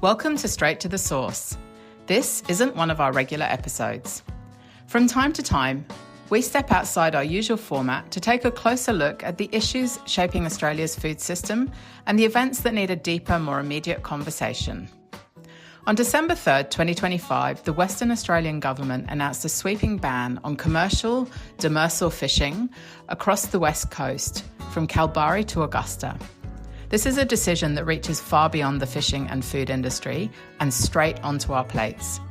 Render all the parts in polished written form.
Welcome to Straight to the Source. This isn't one of our regular episodes. From time to time, we step outside our usual format to take a closer look at the issues shaping Australia's food system and the events that need a deeper, more immediate conversation. On December 3rd, 2025, the Western Australian Government announced a sweeping ban on commercial demersal fishing across the West Coast, from Kalbarri to Augusta. This is a decision that reaches far beyond the fishing and food industry and straight onto our plates.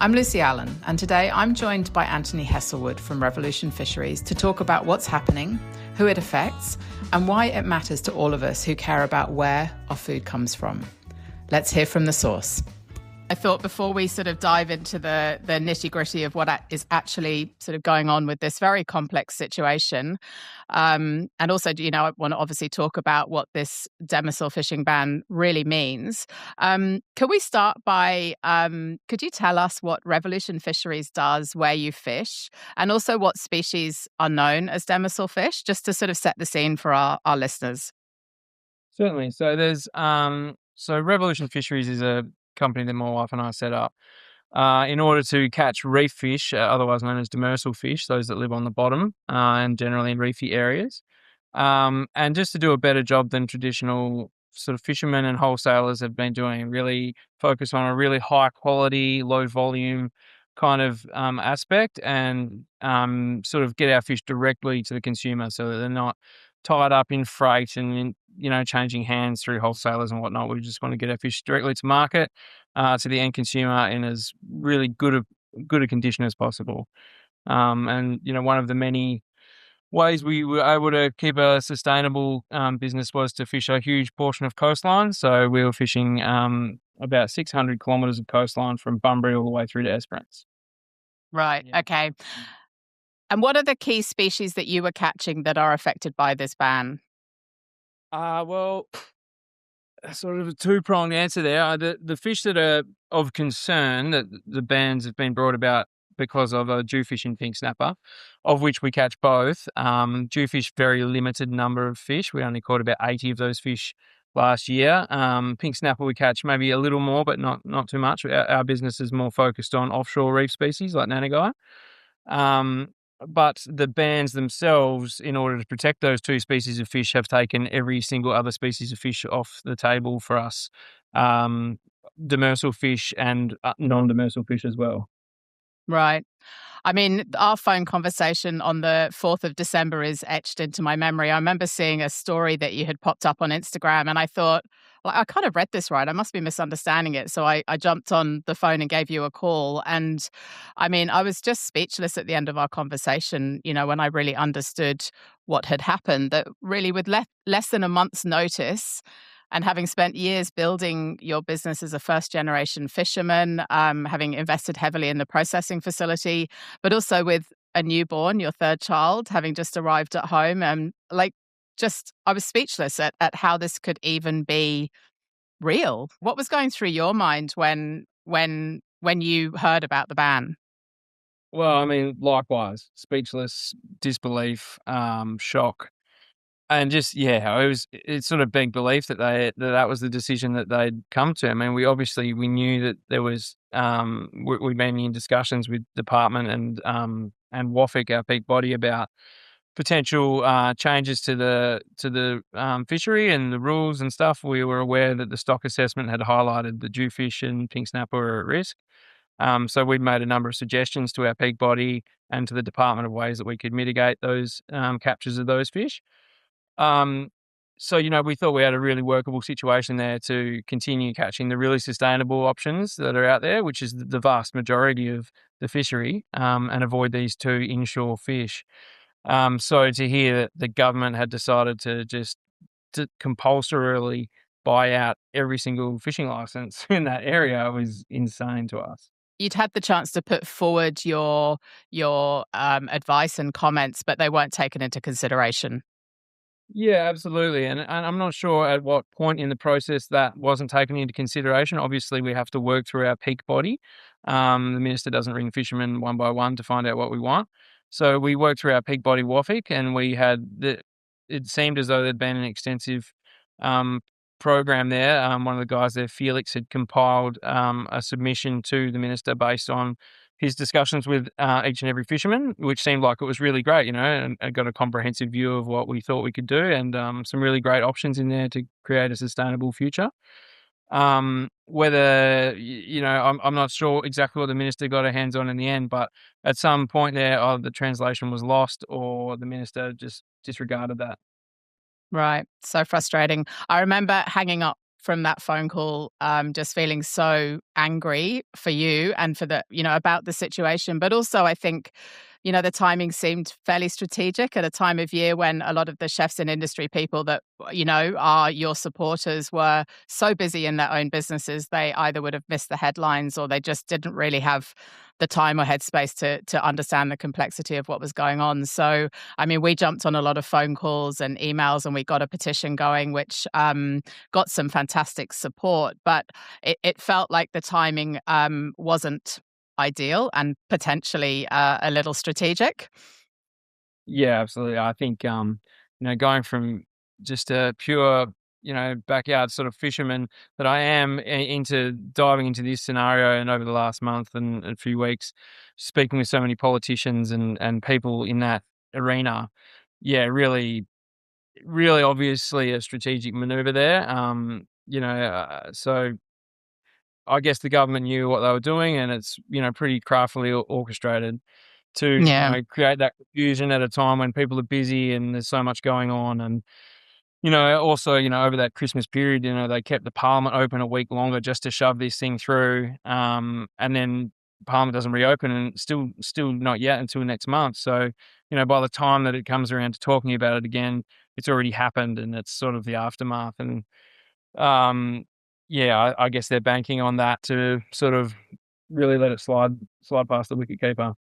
I'm Lucy Allon, and today I'm joined by Anthony Heslewood from Revolution Fisheries to talk about what's happening, who it affects, and why it matters to all of us who care about where our food comes from. Let's hear from the source. I thought before we sort of dive into the nitty-gritty of what is actually sort of going on with this very complex situation, and also, I want to obviously talk about what this demersal fishing ban really means. Can we start by, could you tell us what Revolution Fisheries does, where you fish, and also what species are known as demersal fish, just to sort of set the scene for our listeners? Certainly. So there's Revolution Fisheries is a company that my wife and I set up in order to catch reef fish, otherwise known as demersal fish, those that live on the bottom and generally in reefy areas. And just to do a better job than traditional sort of fishermen and wholesalers have been doing, really focus on a really high quality, low volume kind of aspect and sort of get our fish directly to the consumer so that they're not tied up in freight and changing hands through wholesalers and whatnot. We just want to get our fish directly to market, to the end consumer in as really good a condition as possible. And one of the many ways we were able to keep a sustainable business was to fish a huge portion of coastline. So we were fishing about 600 kilometres of coastline from Bunbury all the way through to Esperance. Right. Yeah. Okay. And what are the key species that you were catching that are affected by this ban? Well, sort of a two-pronged answer there. The fish that are of concern that the bans have been brought about because of a jewfish and pink snapper, of which we catch both. Jewfish, very limited number of fish. We only caught about 80 of those fish last year. Pink snapper we catch maybe a little more, but not too much. Our business is more focused on offshore reef species like nannygai. But the bans themselves, in order to protect those two species of fish, have taken every single other species of fish off the table for us, demersal fish and non-demersal fish as well. Right. I mean, our phone conversation on the 4th of December is etched into my memory. I remember seeing a story that you had popped up on Instagram, and I thought, I kind of read this right. I must be misunderstanding it. So I jumped on the phone and gave you a call. And I mean, I was just speechless at the end of our conversation, when I really understood what had happened, that really with less than a month's notice, and having spent years building your business as a first-generation fisherman, having invested heavily in the processing facility, but also with a newborn, your third child, having just arrived at home, and I was speechless at how this could even be real. What was going through your mind when you heard about the ban? Well, I mean, likewise, speechless, disbelief, shock. And just, it's sort of big belief that that was the decision that they'd come to. I mean, we knew that there was, we've been in discussions with department and WAFIC, our peak body, about potential changes to the fishery and the rules and stuff. We were aware that the stock assessment had highlighted the jewfish and pink snapper were at risk. So we'd made a number of suggestions to our peak body and to the department of ways that we could mitigate those captures of those fish. So, we thought we had a really workable situation there to continue catching the really sustainable options that are out there, which is the vast majority of the fishery, and avoid these two inshore fish. So to hear that the government had decided to compulsorily buy out every single fishing license in that area was insane to us. You'd had the chance to put forward your advice and comments, but they weren't taken into consideration. Yeah, absolutely. And I'm not sure at what point in the process that wasn't taken into consideration. Obviously, we have to work through our peak body. The minister doesn't ring fishermen one by one to find out what we want. So we worked through our peak body WAFIC, and it seemed as though there'd been an extensive program there. One of the guys there, Felix, had compiled a submission to the minister based on his discussions with each and every fisherman, which seemed like it was really great, and got a comprehensive view of what we thought we could do, and some really great options in there to create a sustainable future. Whether, I'm not sure exactly what the minister got her hands on in the end, but at some point there, either the translation was lost or the minister just disregarded that. Right. So frustrating. I remember hanging up from that phone call, just feeling so angry for you and for about the situation. But also, I think, the timing seemed fairly strategic at a time of year when a lot of the chefs and industry people that, are your supporters were so busy in their own businesses, they either would have missed the headlines or they just didn't really have the time or headspace to understand the complexity of what was going on. So, I mean, we jumped on a lot of phone calls and emails and we got a petition going, which got some fantastic support. But it felt like the timing wasn't ideal and potentially a little strategic. Yeah, absolutely. I think, going from just a pure, backyard sort of fisherman that I am into diving into this scenario, and over the last month and a few weeks, speaking with so many politicians and people in that arena, yeah, really, really obviously a strategic maneuver there. So I guess the government knew what they were doing, and it's, pretty craftily orchestrated to, Yeah. create that confusion at a time when people are busy and there's so much going on. And, also, over that Christmas period, they kept the parliament open a week longer just to shove this thing through. And then parliament doesn't reopen, and still not yet until next month. So, by the time that it comes around to talking about it again, it's already happened, and it's sort of the aftermath. And, yeah, I guess they're banking on that to sort of really let it slide past the wicket keeper.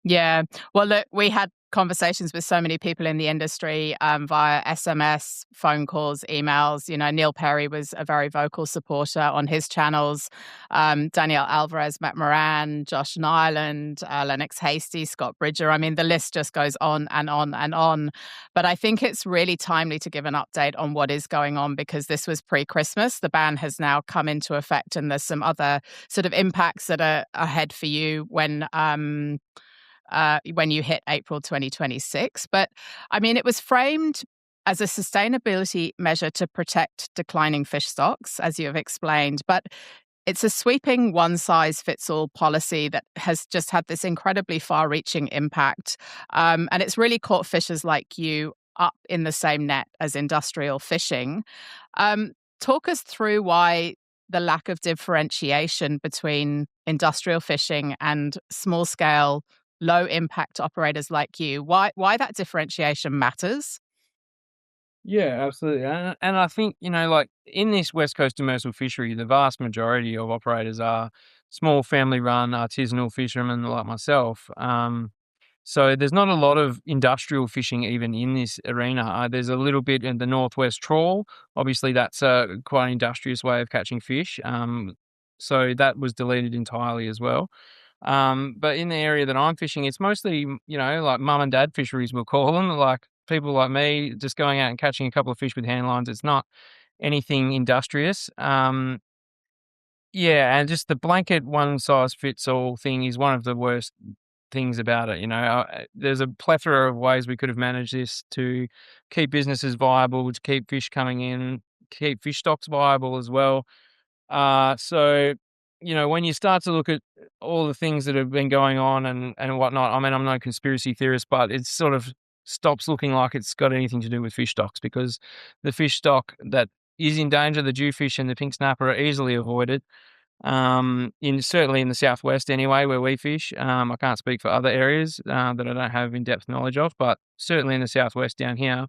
Yeah. Well, look, we had conversations with so many people in the industry via SMS, phone calls, emails. Neil Perry was a very vocal supporter on his channels. Danielle Alvarez, Matt Moran, Josh Nyland, Lennox Hasty, Scott Bridger. I mean, the list just goes on and on and on. But I think it's really timely to give an update on what is going on, because this was pre-Christmas. The ban has now come into effect, and there's some other sort of impacts that are ahead for you when you hit April 2026. But I mean, it was framed as a sustainability measure to protect declining fish stocks, as you have explained. But it's a sweeping one-size-fits-all policy that has just had this incredibly far-reaching impact. And it's really caught fishers like you up in the same net as industrial fishing. Talk us through why the lack of differentiation between industrial fishing and small-scale, low-impact operators like you, why that differentiation matters. Yeah, absolutely. And I think, like in this West Coast demersal fishery, the vast majority of operators are small family run artisanal fishermen like myself. So there's not a lot of industrial fishing even in this arena. There's a little bit in the Northwest trawl. Obviously, that's quite an industrious way of catching fish. So that was deleted entirely as well. But in the area that I'm fishing, it's mostly, like mum and dad fisheries, we'll call them, like people like me just going out and catching a couple of fish with hand lines. It's not anything industrious. Yeah, and just the blanket one size fits all thing is one of the worst things about it. There's a plethora of ways we could have managed this to keep businesses viable, to keep fish coming in, keep fish stocks viable as well. So, when you start to look at all the things that have been going on and whatnot, I mean, I'm no conspiracy theorist, but it sort of stops looking like it's got anything to do with fish stocks, because the fish stock that is in danger, the jewfish and the pink snapper, are easily avoided. Certainly in the southwest anyway, where we fish. I can't speak for other areas that I don't have in-depth knowledge of, but certainly in the southwest down here,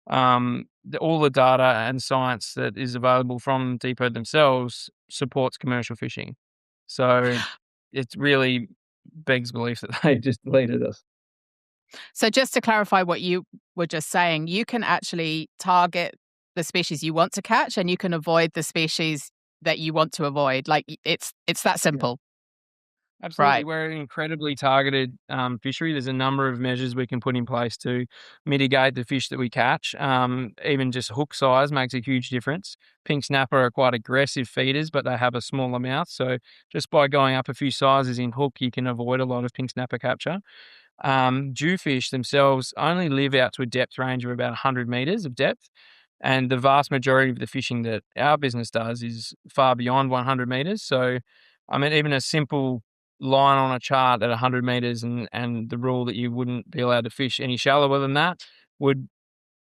all the data and science that is available from Depot themselves supports commercial fishing. So it really begs belief that they just deleted us. So just to clarify what you were just saying, you can actually target the species you want to catch, and you can avoid the species that you want to avoid. Like it's that simple. Absolutely. Right. We're an incredibly targeted fishery. There's a number of measures we can put in place to mitigate the fish that we catch. Even just hook size makes a huge difference. Pink snapper are quite aggressive feeders, but they have a smaller mouth. So just by going up a few sizes in hook, you can avoid a lot of pink snapper capture. Jewfish themselves only live out to a depth range of about 100 metres of depth. And the vast majority of the fishing that our business does is far beyond 100 metres. So, I mean, even a simple line on a chart at 100 metres and the rule that you wouldn't be allowed to fish any shallower than that would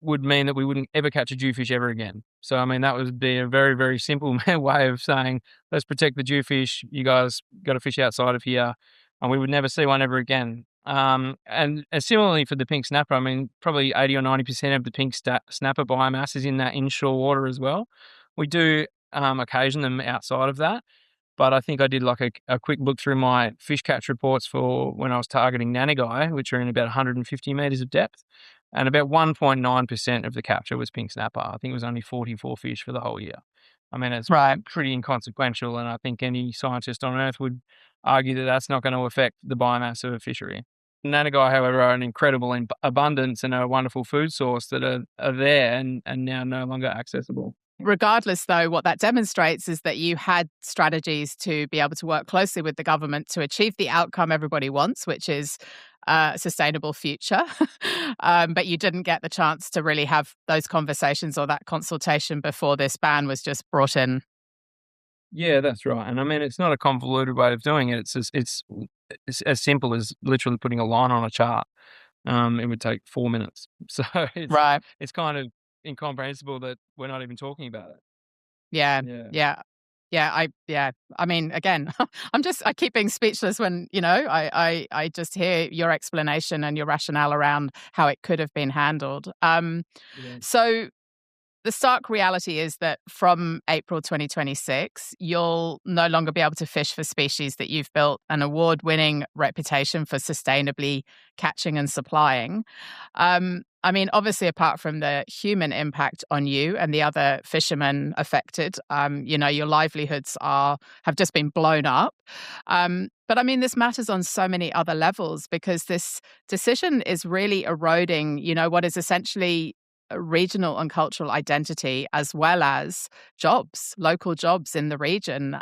mean that we wouldn't ever catch a jewfish ever again. So, I mean, that would be a very, very simple way of saying, let's protect the jewfish. You guys got to fish outside of here, and we would never see one ever again. And similarly for the pink snapper, I mean, probably 80 or 90% of the pink snapper biomass is in that inshore water as well. We do occasion them outside of that. But I think I did like a quick look through my fish catch reports for when I was targeting Nanagai, which are in about 150 metres of depth. And about 1.9% of the capture was pink snapper. I think it was only 44 fish for the whole year. I mean, it's Right. pretty inconsequential. And I think any scientist on Earth would argue that that's not going to affect the biomass of a fishery. Nanagai, however, are an incredible abundance and a wonderful food source that are there and now no longer accessible. Regardless, though, what that demonstrates is that you had strategies to be able to work closely with the government to achieve the outcome everybody wants, which is a sustainable future. But you didn't get the chance to really have those conversations or that consultation before this ban was just brought in. Yeah, that's right. And I mean, it's not a convoluted way of doing it. It's as simple as literally putting a line on a chart. It would take 4 minutes. So Right. it's kind of incomprehensible that we're not even talking about it. Yeah. Yeah. Yeah. Yeah. I mean, again, I keep being speechless when, I just hear your explanation and your rationale around how it could have been handled. Yeah. So the stark reality is that from April 2026, you'll no longer be able to fish for species that you've built an award-winning reputation for sustainably catching and supplying. I mean, obviously, apart from the human impact on you and the other fishermen affected, your livelihoods have just been blown up. But I mean, this matters on so many other levels because this decision is really eroding, what is essentially a regional and cultural identity as well as local jobs in the region.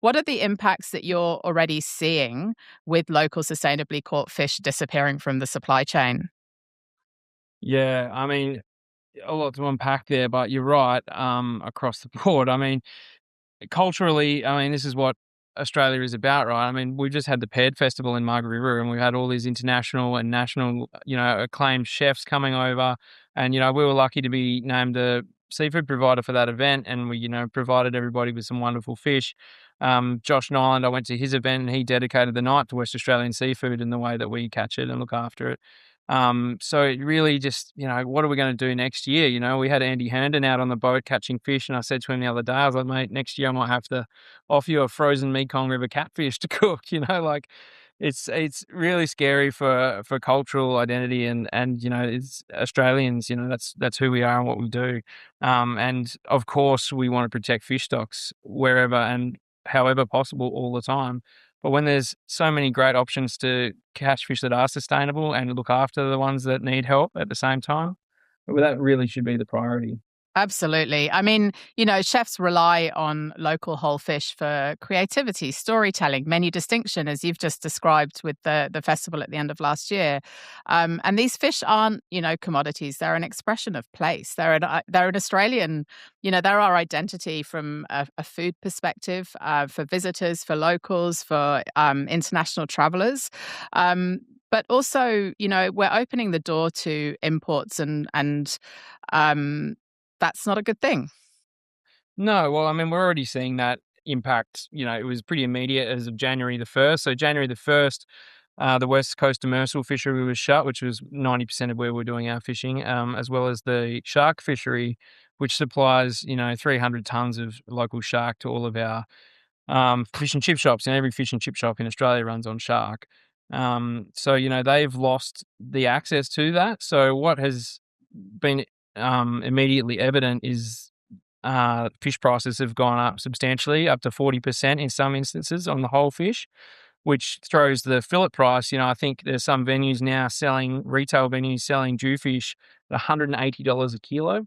What are the impacts that you're already seeing with local sustainably caught fish disappearing from the supply chain? Yeah. I mean, a lot to unpack there, but you're right, across the board. I mean, culturally, I mean, this is what Australia is about, right? I mean, we just had the Paired Festival in Margaret River, and we had all these international and national, acclaimed chefs coming over. And, we were lucky to be named a seafood provider for that event, and we, provided everybody with some wonderful fish. Josh Nyland, I went to his event, and he dedicated the night to West Australian seafood and the way that we catch it and look after it. So it really just, what are we going to do next year? We had Andy Herndon out on the boat catching fish, and I said to him the other day, I was like, mate, next year I might have to offer you a frozen Mekong River catfish to cook. Like it's really scary for cultural identity and it's Australians. That's who we are and what we do. And of course we want to protect fish stocks wherever and however possible all the time. But when there's so many great options to catch fish that are sustainable and look after the ones that need help at the same time, well, that really should be the priority. Absolutely. I mean, chefs rely on local whole fish for creativity, storytelling, menu distinction, as you've just described with the festival at the end of last year. And these fish aren't, commodities. They're an expression of place. They're an Australian, they're our identity from a food perspective, for visitors, for locals, for international travelers. But also, we're opening the door to imports and that's not a good thing. No, well, I mean, we're already seeing that impact. It was pretty immediate as of January the 1st. So January the 1st, the West Coast demersal fishery was shut, which was 90% of where we're doing our fishing, as well as the shark fishery, which supplies, 300 tons of local shark to all of our fish and chip shops. And every fish and chip shop in Australia runs on shark. So, they've lost the access to that. So what has been immediately evident is fish prices have gone up substantially, up to 40% in some instances on the whole fish. which throws the fillet price. I think there's some venues now retail venues selling jewfish at $180 a kilo,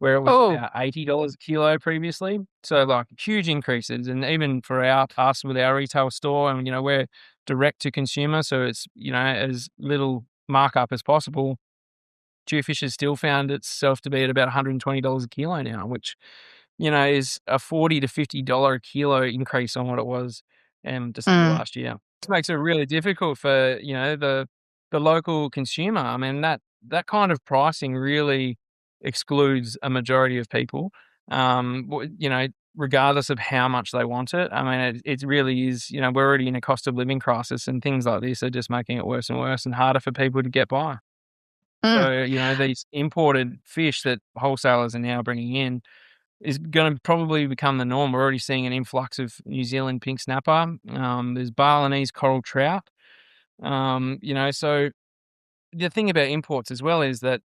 where it was Oh, about $80 a kilo previously. So like huge increases. And even for us with our retail store, and we're direct to consumer, so it's as little markup as possible. Jewfish has still found itself to be at about $120 a kilo now, which is a $40 to $50 a kilo increase on what it was in December mm, last year. This makes it really difficult for, the local consumer. I mean, that kind of pricing really excludes a majority of people, regardless of how much they want it. I mean, it really is, we're already in a cost of living crisis, and things like this are just making it worse and worse and harder for people to get by. mm. So, these imported fish that wholesalers are now bringing in is gonna probably become the norm. We're already seeing an influx of New Zealand pink snapper. There's Balinese coral trout. So the thing about imports as well is that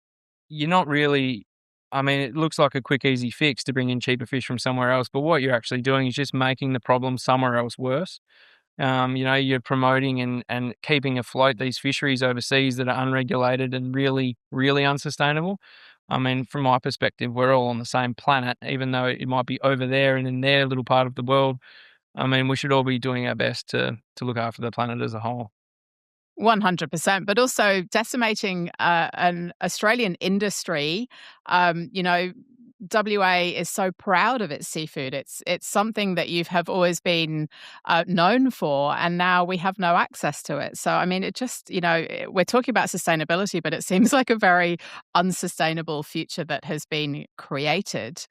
you're not really, I mean, it looks like a quick, easy fix to bring in cheaper fish from somewhere else, but what you're actually doing is just making the problem somewhere else worse. You're promoting and keeping afloat these fisheries overseas that are unregulated and really, really unsustainable. I mean, from my perspective, we're all on the same planet, even though it might be over there and in their little part of the world. I mean, we should all be doing our best to look after the planet as a whole. 100%, but also decimating an Australian industry. WA is so proud of its seafood. It's something that you have always been known for, and now we have no access to it. So, I mean, it just, we're talking about sustainability, but it seems like a very unsustainable future that has been created.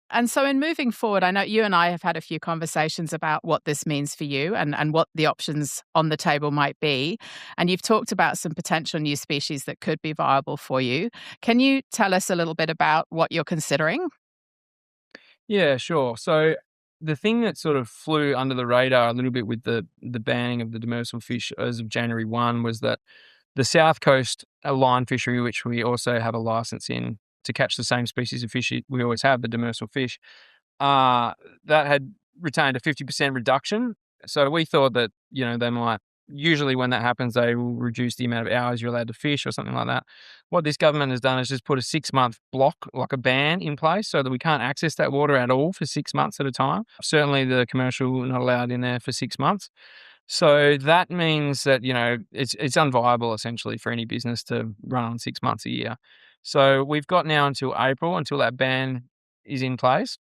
And so, in moving forward, I know you and I have had a few conversations about what this means for you and what the options on the table might be. And you've talked about some potential new species that could be viable for you. Can you tell us a little bit about what you're considering? Yeah, sure. So the thing that sort of flew under the radar a little bit with the banning of the demersal fish as of January 1 was that the South Coast line fishery, which we also have a license in to catch the same species of fish we always have, the demersal fish, that had retained a 50% reduction. So we thought that, they might, usually when that happens, they will reduce the amount of hours you're allowed to fish or something like that. What this government has done is just put a 6-month block, like a ban in place, so that we can't access that water at all for 6 months at a time. Certainly the commercial not allowed in there for 6 months. So that means that, it's unviable essentially for any business to run on 6 months a year. So we've got now until April until that ban is in place.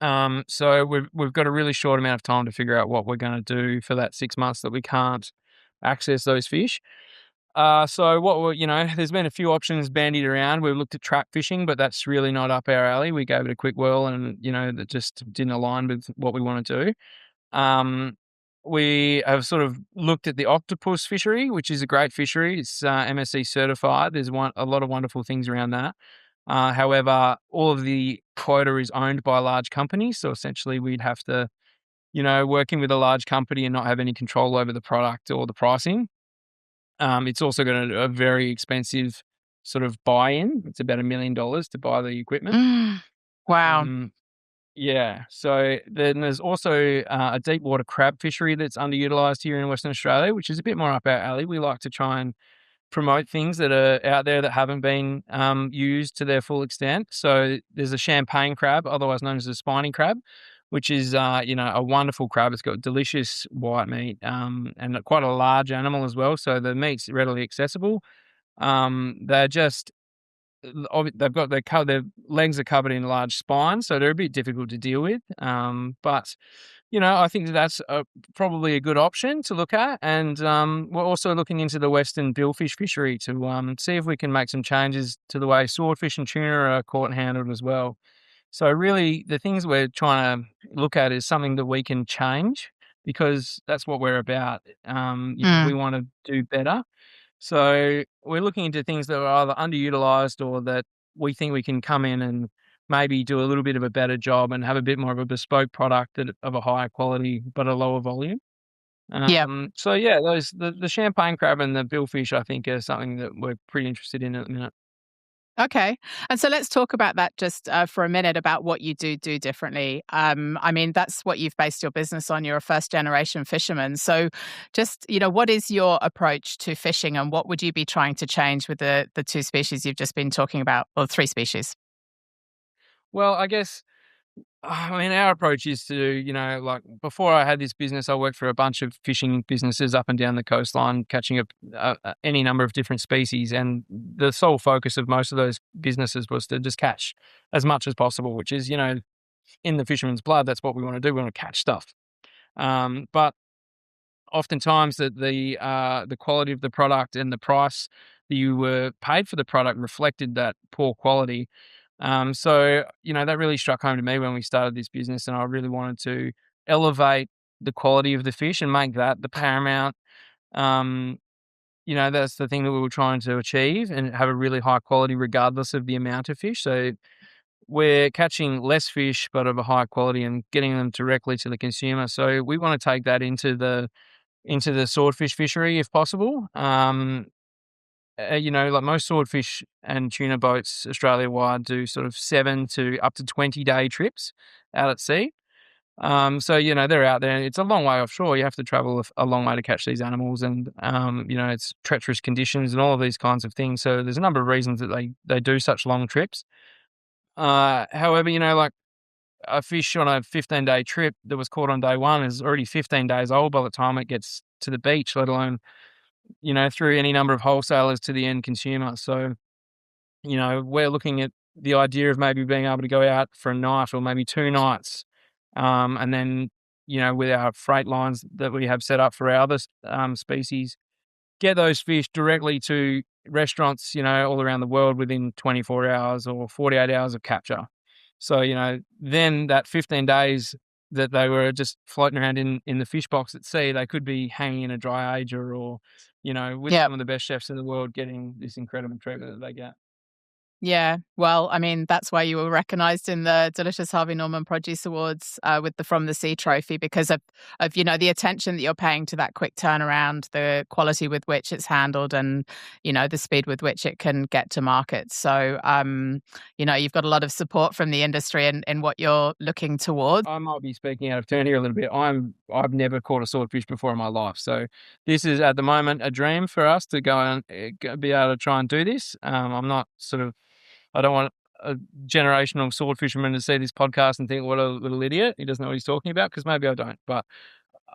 So we've got a really short amount of time to figure out what we're going to do for that 6 months that we can't access those fish. So there's been a few options bandied around. We've looked at trap fishing, but that's really not up our alley. We gave it a quick whirl, and that just didn't align with what we want to do. We have sort of looked at the octopus fishery, which is a great fishery. It's MSC certified. There's a lot of wonderful things around that. However, all of the quota is owned by large companies, so essentially we'd have to, working with a large company and not have any control over the product or the pricing. It's also got a very expensive sort of buy-in. It's about $1 million to buy the equipment. Mm, wow. Yeah. So then there's also a deep water crab fishery that's underutilized here in Western Australia, which is a bit more up our alley. We like to try and promote things that are out there that haven't been used to their full extent. So there's a champagne crab, otherwise known as a spiny crab, which is a wonderful crab. It's got delicious white meat and quite a large animal as well. So the meat's readily accessible. They're just they've got their legs are covered in large spines, so they're a bit difficult to deal with. But I think that's probably a good option to look at. And we're also looking into the Western billfish fishery to see if we can make some changes to the way swordfish and tuna are caught and handled as well. So really, the things we're trying to look at is something that we can change, because that's what we're about. We Mm, want to do better. So we're looking into things that are either underutilized or that we think we can come in and maybe do a little bit of a better job and have a bit more of a bespoke product of a higher quality but a lower volume. yeah. So yeah, the champagne crab and the billfish, I think, are something that we're pretty interested in at the minute. Okay. And so let's talk about that just for a minute about what you do differently. I mean, that's what you've based your business on. You're a first generation fisherman. So just, what is your approach to fishing and what would you be trying to change with the two species you've just been talking about, or three species? Well, I guess I mean, our approach is to, like before I had this business, I worked for a bunch of fishing businesses up and down the coastline, catching any number of different species. And the sole focus of most of those businesses was to just catch as much as possible, which is, in the fisherman's blood. That's what we want to do. We want to catch stuff. But oftentimes the quality of the product and the price that you were paid for the product reflected that poor quality. So, that really struck home to me when we started this business, and I really wanted to elevate the quality of the fish and make that the paramount. Um, that's the thing that we were trying to achieve and have a really high quality regardless of the amount of fish. So we're catching less fish but of a high quality and getting them directly to the consumer. So we want to take that into the swordfish fishery if possible. Like most swordfish and tuna boats Australia-wide do sort of 7 to up to 20-day trips out at sea. So, they're out there. It's a long way offshore. You have to travel a long way to catch these animals and, it's treacherous conditions and all of these kinds of things. So there's a number of reasons that they do such long trips. However, like a fish on a 15-day trip that was caught on day one is already 15 days old by the time it gets to the beach, let alone through any number of wholesalers to the end consumer. So, we're looking at the idea of maybe being able to go out for a night or maybe 2 nights, and then, with our freight lines that we have set up for our other species, get those fish directly to restaurants, all around the world within 24 hours or 48 hours of capture. So, then that 15 days that they were just floating around in the fish box at sea, they could be hanging in a dry ager or, with Yeah. some of the best chefs in the world getting this incredible treatment that they get. Yeah. Well, I mean, that's why you were recognised in the Delicious Harvey Norman Produce Awards with the From the Sea trophy because of the attention that you're paying to that quick turnaround, the quality with which it's handled and, the speed with which it can get to market. So, you've got a lot of support from the industry in what you're looking towards. I might be speaking out of turn here a little bit. I've never caught a swordfish before in my life, so this is at the moment a dream for us to go and be able to try and do this. I'm not sort of I don't want a generational sword fisherman to see this podcast and think, what a little idiot. He doesn't know what he's talking about, because maybe I don't. But,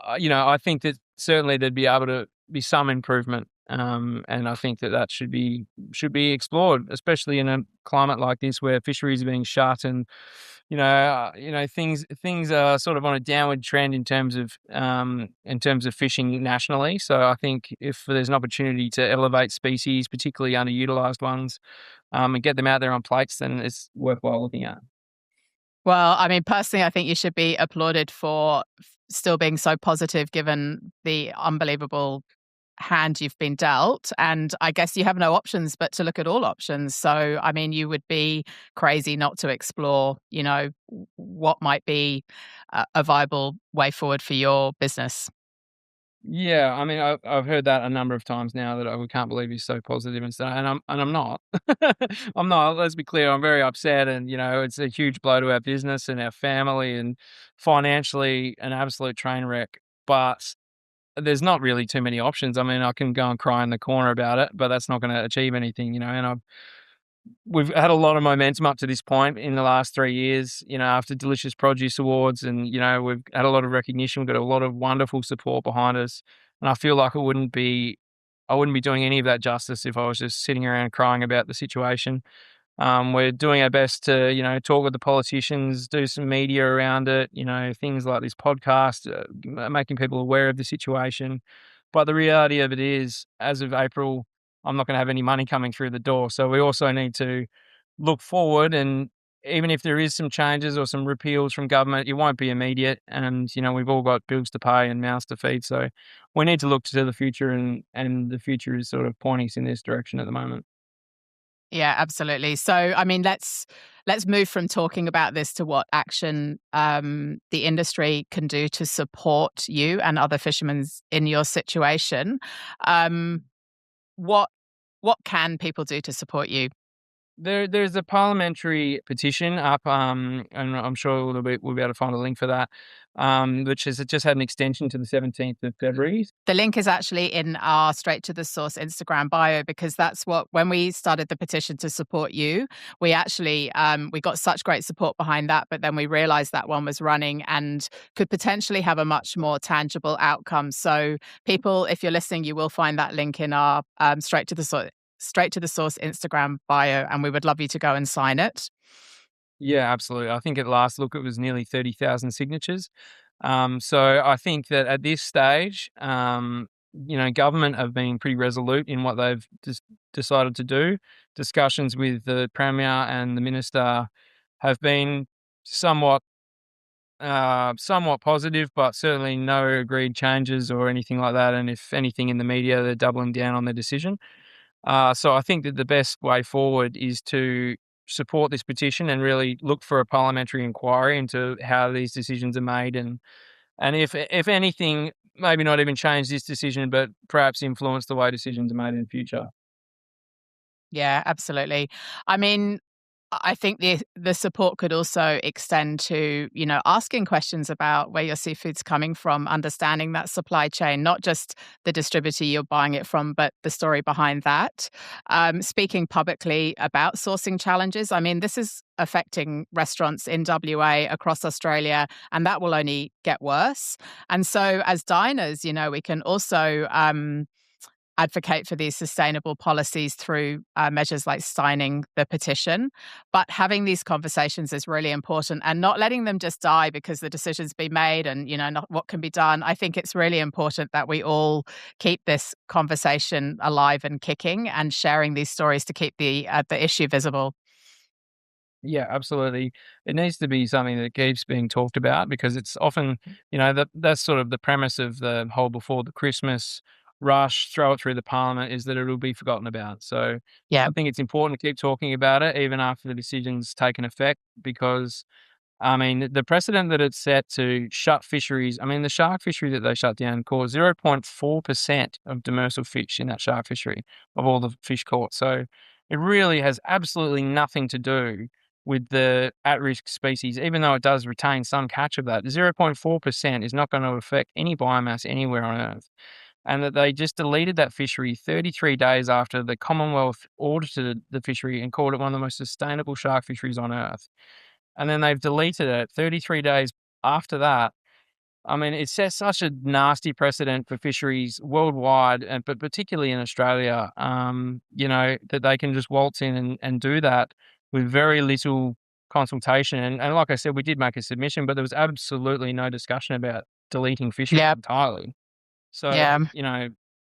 I think that certainly there'd be able to be some improvement. And I think that should be explored, especially in a climate like this where fisheries are being shut and, things are sort of on a downward trend in terms of fishing nationally. So I think if there's an opportunity to elevate species, particularly underutilized ones, and get them out there on plates, then it's worthwhile looking at. Well, I mean, personally, I think you should be applauded for still being so positive given the unbelievable hand you've been dealt. And I guess you have no options but to look at all options. So, I mean, you would be crazy not to explore, what might be a viable way forward for your business. Yeah, I mean, I've heard that a number of times now that we can't believe he's so positive and stuff, and I'm not. I'm not. Let's be clear. I'm very upset, and it's a huge blow to our business and our family, and financially an absolute train wreck. But there's not really too many options. I mean, I can go and cry in the corner about it, but that's not going to achieve anything, And we've had a lot of momentum up to this point in the last 3 years, after Delicious Produce Awards, and, we've had a lot of recognition. We've got a lot of wonderful support behind us. And I feel like I wouldn't be doing any of that justice if I was just sitting around crying about the situation. We're doing our best to, talk with the politicians, do some media around it, things like this podcast, making people aware of the situation. But the reality of it is, as of April, I'm not going to have any money coming through the door. So we also need to look forward, and even if there is some changes or some repeals from government, it won't be immediate. And, we've all got bills to pay and mouths to feed. So we need to look to the future, and the future is sort of pointing us in this direction at the moment. Yeah, absolutely. So, I mean, let's move from talking about this to what action the industry can do to support you and other fishermen in your situation. What what can people do to support you? There's a parliamentary petition up, and I'm sure we'll be able to find a link for that, which has just had an extension to the 17th of February. The link is actually in our Straight to the Source Instagram bio, because that's what, when we started the petition to support you, we actually we got such great support behind that, but then we realized that one was running and could potentially have a much more tangible outcome. So people, if you're listening, you will find that link in our Straight to the Source Instagram bio, and we would love you to go and sign it. Yeah, absolutely. I think at last look, it was nearly 30,000 signatures. So I think that at this stage, government have been pretty resolute in what they've decided to do. Discussions with the Premier and the Minister have been somewhat positive, but certainly no agreed changes or anything like that. And if anything in the media, they're doubling down on their decision. So I think that the best way forward is to support this petition and really look for a parliamentary inquiry into how these decisions are made, and if anything, maybe not even change this decision, but perhaps influence the way decisions are made in the future. Yeah, absolutely. I mean, I think the support could also extend to, asking questions about where your seafood's coming from, understanding that supply chain, not just the distributor you're buying it from, but the story behind that. Speaking publicly about sourcing challenges. I mean, this is affecting restaurants in WA, across Australia, and that will only get worse. And so as diners, we can also advocate for these sustainable policies through measures like signing the petition. But having these conversations is really important, and not letting them just die because the decision's been made and, not what can be done. I think it's really important that we all keep this conversation alive and kicking, and sharing these stories to keep the issue visible. Yeah, absolutely. It needs to be something that keeps being talked about, because it's often, that's sort of the premise of the whole before the Christmas rush, throw it through the parliament, is that it'll be forgotten about. So Yeah. I think it's important to keep talking about it even after the decision's taken effect, because I mean, the precedent that it's set to shut fisheries, I mean, the shark fishery that they shut down caused 0.4% of demersal fish in that shark fishery of all the fish caught. So it really has absolutely nothing to do with the at-risk species, even though it does retain some catch of that. 0.4% is not going to affect any biomass anywhere on Earth. And that they just deleted that fishery 33 days after the Commonwealth audited the fishery and called it one of the most sustainable shark fisheries on Earth. And then they've deleted it 33 days after that. I mean, it sets such a nasty precedent for fisheries worldwide, but particularly in Australia, that they can just waltz in and do that with very little consultation. And like I said, we did make a submission, but there was absolutely no discussion about deleting fisheries Yeah. entirely. So, Yeah.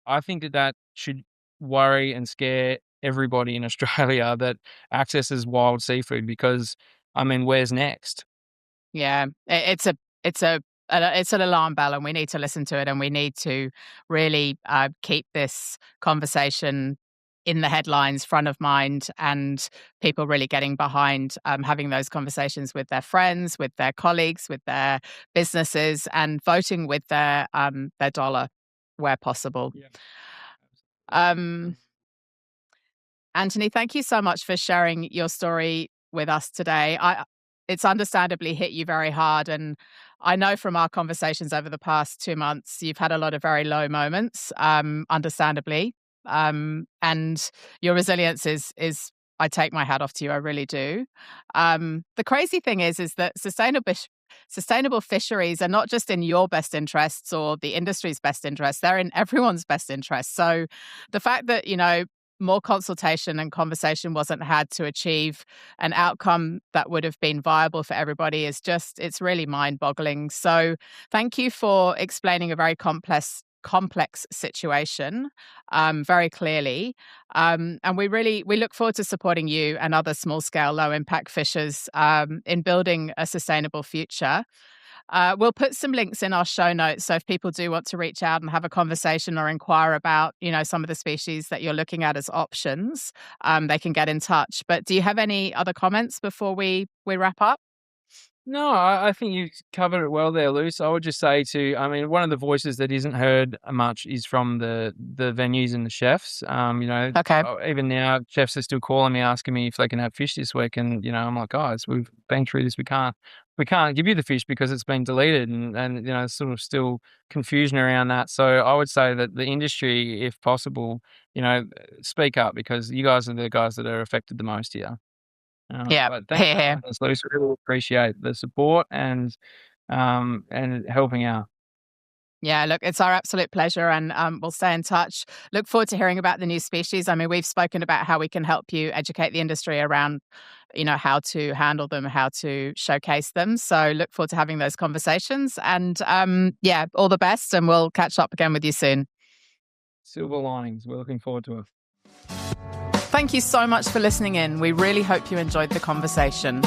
I think that should worry and scare everybody in Australia that accesses wild seafood, because, I mean, where's next? Yeah, it's an alarm bell, and we need to listen to it, and we need to really keep this conversation in the headlines, front of mind, and people really getting behind having those conversations with their friends, with their colleagues, with their businesses, and voting with their dollar where possible. Yeah. Um, Anthony, thank you so much for sharing your story with us today. It's understandably hit you very hard, and I know from our conversations over the past 2 months, you've had a lot of very low moments, understandably, and your resilience is. I take my hat off to you. I really do. The crazy thing is that sustainable fisheries are not just in your best interests or the industry's best interests; they're in everyone's best interests. So, the fact that more consultation and conversation wasn't had to achieve an outcome that would have been viable for everybody it's really mind-boggling. So thank you for explaining a very complex situation very clearly. And we look forward to supporting you and other small-scale, low-impact fishers in building a sustainable future. We'll put some links in our show notes, so if people do want to reach out and have a conversation or inquire about, some of the species that you're looking at as options, they can get in touch. But do you have any other comments before we wrap up? No, I think you covered it well there, Luce. I would just say one of the voices that isn't heard much is from the venues and the chefs. Okay. Even now, chefs are still calling me, asking me if they can have fish this week, and I'm like, guys, we've been through this. We can't give you the fish because it's been deleted, and sort of still confusion around that. So I would say that the industry, if possible, speak up, because you guys are the guys that are affected the most here. Yeah. But thanks Here, for here. having us, Luce. Really appreciate the support and helping out. Yeah, look, it's our absolute pleasure, and we'll stay in touch. Look forward to hearing about the new species. I mean, we've spoken about how we can help you educate the industry around, how to handle them, how to showcase them. So look forward to having those conversations. And yeah, all the best, and we'll catch up again with you soon. Silver linings. We're looking forward to it. Thank you so much for listening in. We really hope you enjoyed the conversation.